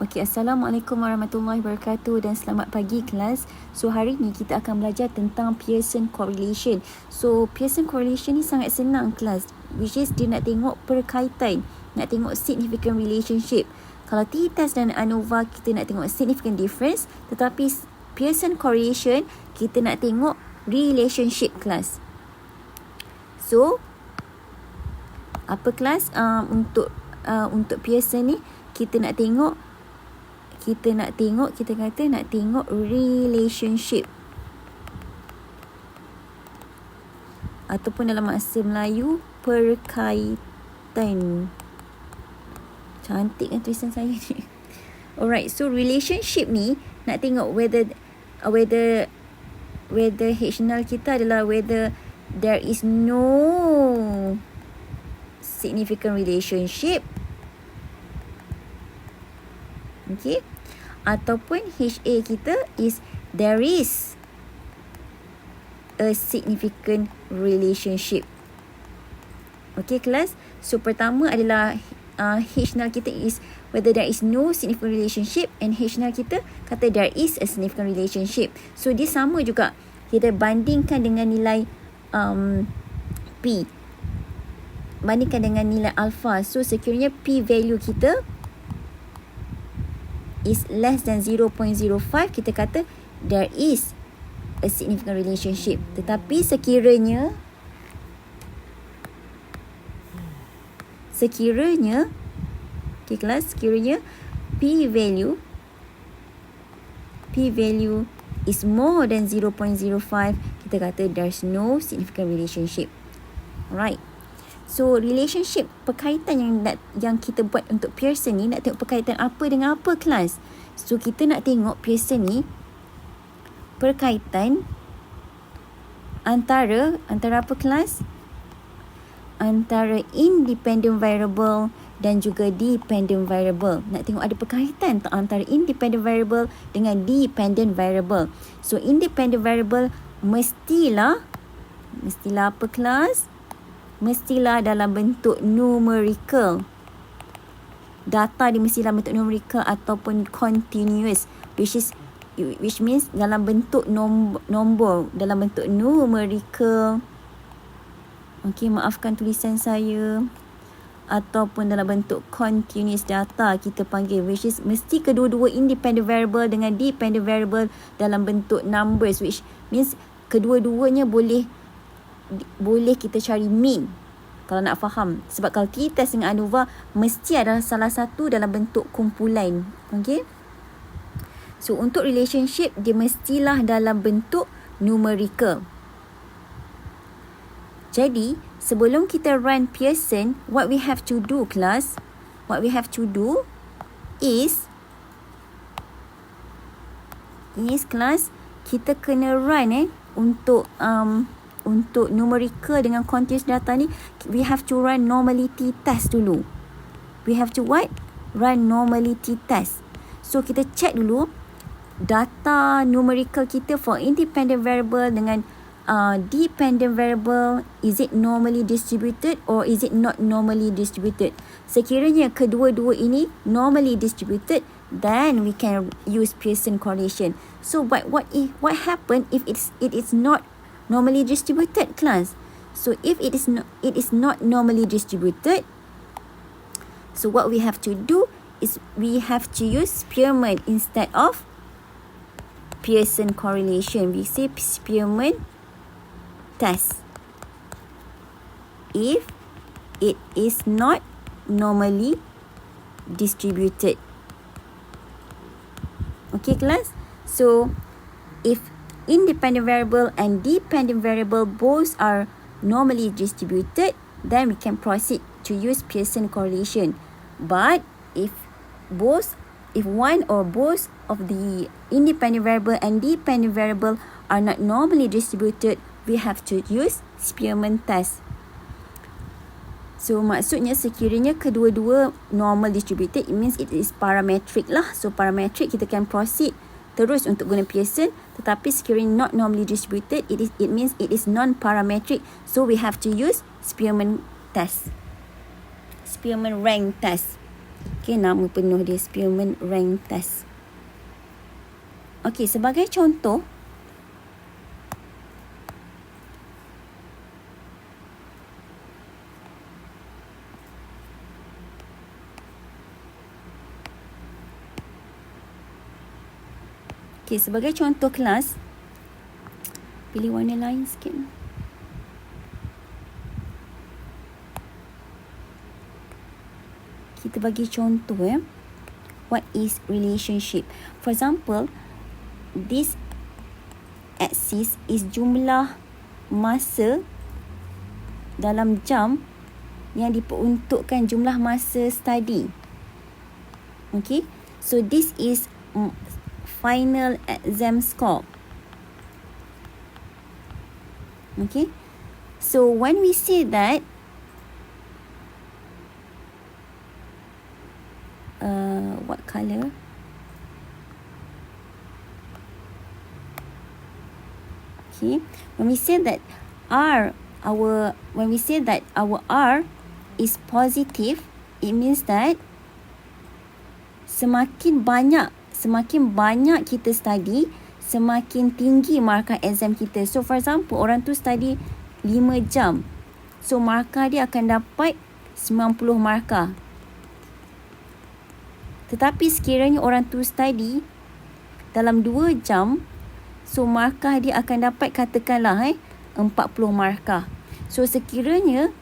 Okey, Assalamualaikum warahmatullahi wabarakatuh dan selamat pagi kelas. So, hari ni kita akan belajar tentang Pearson correlation. So, Pearson correlation ni sangat senang kelas, which is dia nak tengok perkaitan, nak tengok significant relationship. Kalau t-test dan ANOVA kita nak tengok significant difference, tetapi Pearson correlation kita nak tengok relationship kelas. So, apa kelas untuk Pearson ni kita kata nak tengok relationship, ataupun dalam bahasa Melayu perkaitan. Cantik kan tulisan saya ni. Alright, so relationship ni nak tengok whether H0 kita adalah whether there is no significant relationship, okay, ataupun HA kita is there is a significant relationship. Okay kelas, so pertama adalah H0 kita is whether there is no significant relationship, and H0 kita kata there is a significant relationship. So dia sama juga, kita bandingkan dengan nilai P, bandingkan dengan nilai alpha. So sekiranya P value kita is less than 0.05, kita kata there is a significant relationship. Tetapi sekiranya okay kelas, sekiranya P value is more than 0.05, kita kata there's no significant relationship. Alright, so relationship, perkaitan yang kita buat untuk Pearson ni, nak tengok perkaitan apa dengan apa kelas. So kita nak tengok Pearson ni perkaitan antara apa kelas? Antara independent variable dan juga dependent variable. Nak tengok ada perkaitan antara independent variable dengan dependent variable. So independent variable mestilah apa kelas? Mestilah dalam bentuk numerical. Data dia mestilah bentuk numerical ataupun continuous, which means dalam bentuk nombor, dalam bentuk numerical. Okey, maafkan tulisan saya. Ataupun dalam bentuk continuous data kita panggil, which is mesti kedua-dua independent variable dengan dependent variable dalam bentuk numbers, which means kedua-duanya boleh kita cari mean kalau nak faham. Sebab kalau t-test dengan ANOVA mesti adalah salah satu dalam bentuk kumpulan. Okey. So untuk relationship dia mestilah dalam bentuk numerical. Jadi sebelum kita run Pearson, what we have to do class, what we have to do is class, kita kena run untuk numerical dengan continuous data ni, we have to run normality test dulu. We have to what? Run normality test. So kita check dulu data numerical kita for independent variable dengan dependent variable, is it normally distributed or is it not normally distributed. Sekiranya kedua-dua ini normally distributed, then we can use Pearson correlation. So what happen if it is not normally distributed class? So if it is not normally distributed, so what we have to do is we have to use Spearman instead of Pearson correlation. We say Spearman test if it is not normally distributed. Okay class, so if independent variable and dependent variable both are normally distributed, then we can proceed to use Pearson correlation. But if one or both of the independent variable and dependent variable are not normally distributed, we have to use Spearman test. So maksudnya sekiranya kedua-dua normal distributed, it means it is parametric lah. So parametric kita can proceed terus untuk guna Pearson. Tetapi sekiranya not normally distributed, it means it is non-parametric. So we have to use Spearman test, Spearman rank test. Okey, nama penuh dia Spearman Rank Test. Okey, sebagai contoh, kelas, pilih warna lain sikit. Kita bagi contoh what is relationship. For example, this axis is jumlah masa dalam jam yang diperuntukkan jumlah masa study. Okay, so this is final exam score. Okay, so when we say that what color? Okay, when we say that our R is positive, it means that semakin banyak kita study, semakin tinggi markah exam kita. So for example, orang tu study 5 jam, so markah dia akan dapat 90 markah. Tetapi sekiranya orang tu study dalam 2 jam, so markah dia akan dapat katakanlah 40 markah. So sekiranya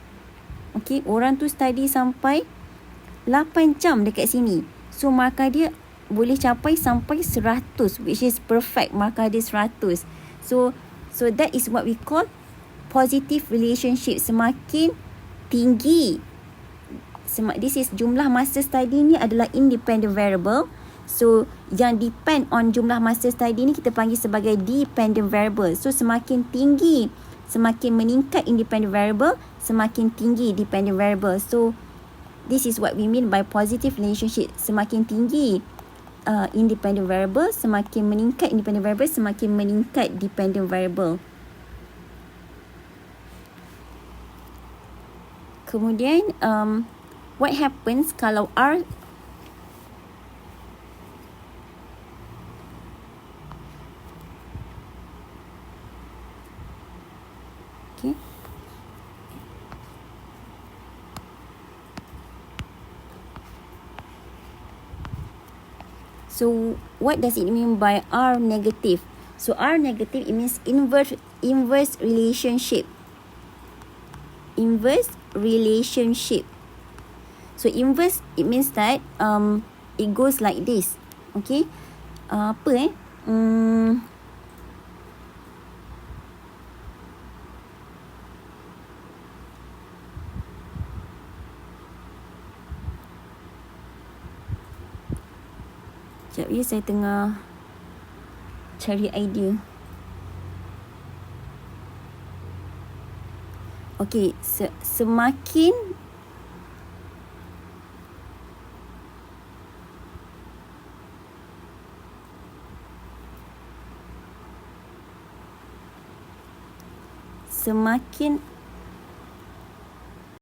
orang tu study sampai 8 jam dekat sini, so markah dia boleh capai sampai 100, which is perfect, markah dia 100. So that is what we call positive relationship. Semakin tinggi, this is jumlah masa study ni adalah independent variable. So yang depend on jumlah masa study ni kita panggil sebagai dependent variable. So semakin tinggi, semakin meningkat independent variable, semakin tinggi dependent variable. So this is what we mean by positive relationship. Semakin tinggi independent variable, semakin meningkat independent variable, semakin meningkat dependent variable. Kemudian what happens kalau R So what does it mean by R negative? So R negative, it means inverse relationship. Inverse relationship. So inverse, it means that it goes like this. Okay? Sekejap ya, saya tengah cari idea. Okey, semakin